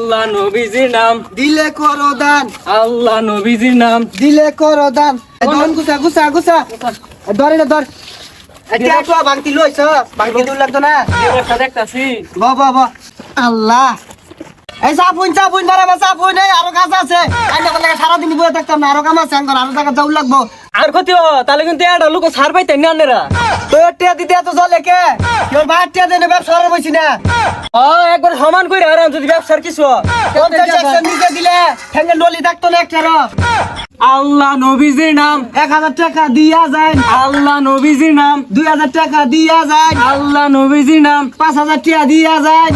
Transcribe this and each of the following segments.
আল্লাহ নবীজির নাম দিলে করো দান, আল্লাহ নবীজির নাম দিলে করো দান। ধন গুছা গুছা গুছা ধরে না ধর। এটা তো বাংতি লইছ, বাংতি দূর লাগতো না। একটা দেখতাছি বাবা আল্লাহ, এই চাপুন চাপুন বাড়াবা চাপুন, এই আরো কাজ আছে। কান্না করলে সারাদিন বয়ে থাকতাম না, আরো কাম আছে আঙ্গর, আরো জায়গা যাও লাগবো। আর ক্ষতি তাহলে কিন্তু এটা লোক সার পাইতেন না আপনারা। তোর টিয়া দিতে এত জলে কে? তোর ভাই টিয়া দেনে ব্যবসা করে বসি না। একবার সমান করে আর যদি ব্যবসার কিছু 50 নিচে দিলে ঠেঙ্গে নলি থাকতো না একটারও। আল্লাহ নবীজির নাম 1000 টাকা দিয়া যায়, আল্লাহ নবীজির নাম 2000 টাকা দিয়া যায়, আল্লাহ নবীজির নাম 5000 টাকা দিয়া যায়।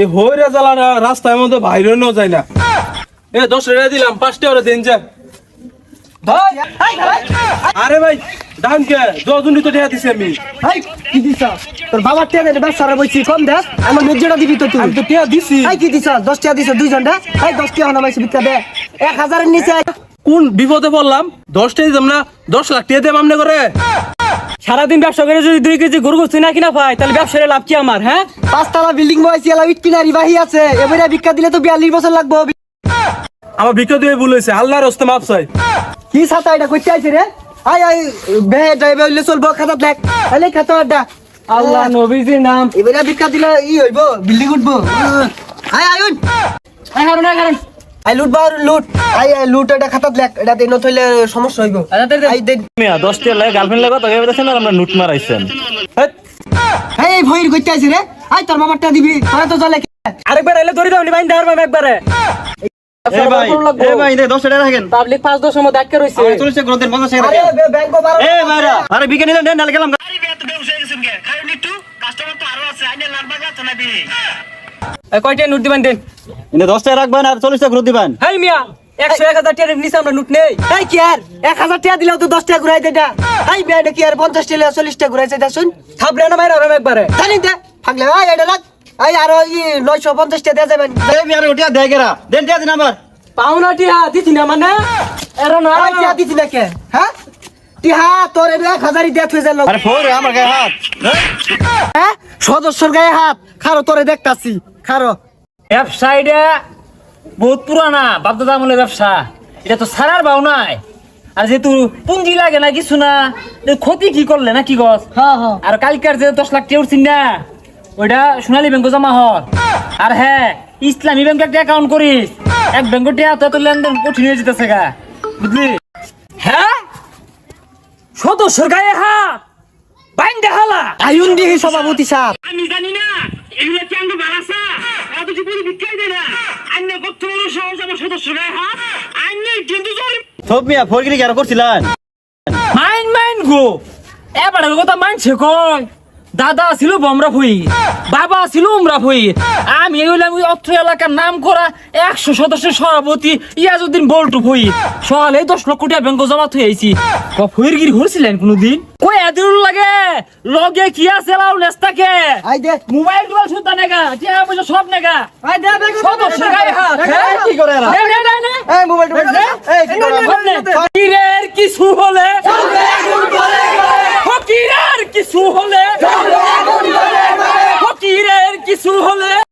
এ হইরে জ্বালা না, রাস্তার মধ্যে বাইরে ন যায় না। এ 10 টাকা দিলাম, 5 টাকা দেন যা। আরে ভাই দাম কে 10 জন তো টাকা দিছি আমি। কি দিছ? তোর বাবার টিয়া দেনে ব্যবসা করে বসি, কম দেখ আমার মেজটা দিবি তো তুই। আমি তো টাকা দিছি। কি দিছ? 10 টাকা দিছ 2 ঘন্টা। 10 টাকা হনা মাইছি বিক্কা দে 1000 এর নিচে। কোন বিপদে পড়লাম? 10 টাকা দিলাম না, 10 লাখ টাকা দেব আমনে করে। সারাদিন ব্যবসা করে যদি 2 কেজি গরু গোস্ত না কিনা পাই তাহলে ব্যবসার লাভ কি আমার? হ্যাঁ, 5 তলা বিল্ডিং বইছি, এলা ইট কিনারি বাহি আছে। এবারে বিক্কা দিলে তো 42 বছর লাগবে। আমার ভিক্ষা দিয়ে ভুল হয়েছে, আল্লাহর রাস্তে মাপ চাই। কি ছাতা এটা কইতে আইছে রে? আই বে যাইবে হইলে চলবো, খাতা দেখ তাহলে খাতা আড্ডা। আল্লাহ নবীজির নাম। এবারে বিক্কা দিলে হইব, বিল্ডিং উঠবো। আইন কারণ আই লুট বার লুট, লুট এটা খাতা দেখ, এটা দেন থইলে সমস্যা হইব। আই দেন 10 টাকা লাগে গার্লফ্রেন্ড লাগে তো ভেবেছেন আর আমরা লুট মারাইছেন। এই ভইর কইতে আইছে রে? তোর বাবারটা দিবি, তোরা তো চলে। আরেকবার আইলে ধরে দাও নি বাইন দেওয়ার ভাবে একবারে। এ ভাই দে 10 টাকা রাখেন। পাবলিক 5-10 সময় ডাক্তার হইছে। 40 টাকা গ্রন্থের 50 টাকা আরে রাখেন। ব্যাংক বারো। এ ভাইরা আরে বিকে নিলেন দেন নালে গেলাম। কয়টা নোট দিবেন দেন? ইনে 10 টাকা রাখবেন আর 40 টাকা গ্রন্থ দিবেন। হেই মিয়া 100-1000 টাকার নিচে আমরা নোট নেই। এই কি আর 1000 টাকা দিলেও তো 10 টাকা ঘুরাই দে এটা। এই বেটা কি আর 50 টাকা 40 টাকা ঘুরাইছে দা শুন। থাপড়ে না মাইরা হবে একবারে। জানি দে পাগলে এই এটা লাগ। এই আর 950 টাকা দেয়া যাবেন। এ মিয়ারে ওটিয়া দেয় গেরা দেন টাকা দিন আমার। পাওনা টিহা দিছি না মানে এরা না ওই টাকা দিছি না কে? হ্যাঁ টিহা তোর 1000 দেয়া থই যাল। আরে ফোর আমার গায়ে হাত। হ্যাঁ সদস্যর গায়ে হাত খারো তোরে দেখতাছি খারো। ব্যবসা এটা বহুত পুরানা বাপদাদা আমলের ব্যবসা, এটা তো সারার ভাও নাই। আর যেহেতু পুঁজি লাগে না কিছু না, ক্ষতি কি করলে না কি গছ। হ্যাঁ হ্যাঁ আর কালকার যে 10 লাখ টাকা উঠছিন না, ওইটা সোনালী ব্যাংকে জমা হর। আর হ্যাঁ ইসলামী ব্যাংকে একটা অ্যাকাউন্ট করিস, এক ব্যাংকে টাকা তো লেনদেন কঠিন হয়ে যেতেছে গা, বুঝলি? হ্যাঁ সদস্যর গায়ে হাত বাইন দেখালা। আয়ুন দিহি সভাপতি সাহেব। আমি জানি না এগুলো কি আঙ্গ বাড়াসা এত কিছু বলি বিক্রি দেয় না। আন্য কত বড় সহজ আমার সদস্য গায়ে হাত, আন্য কিন্তু জলি সব মিয়া ফরগিরি কি আর করছিলেন? মাইন গো এবার কথা মানছে কয় দাদা ছিল বমরা ভুই, বাবা ছিল উমরা ভুই, আমি হইলাম ওই অত্র এলাকার নাম করা 100 সদস্যের সভাপতি ইয়াজউদ্দিন বল্টু ভুই। সকালে 10 লক্ষ টাকা ব্যাংক জমা থই আইছি। ফইরগিরি হইছিলেন কোনদিন? কই এদিন লাগে লগে কি আছে লাউ নেস্তাকে আই দে মোবাইল টোবাইল সুতা নেগা টিয়া পয়সা সব নেগা। আই দে বেগ সদস্য গায়ে হাত হ্যাঁ? কি করে এরা? নে, নে, নে, নে। এই মোবাইল এই কি করে? ফকিরের কিছু হলে ফকিরের কিছু হলে ফকিরের কিছু হলে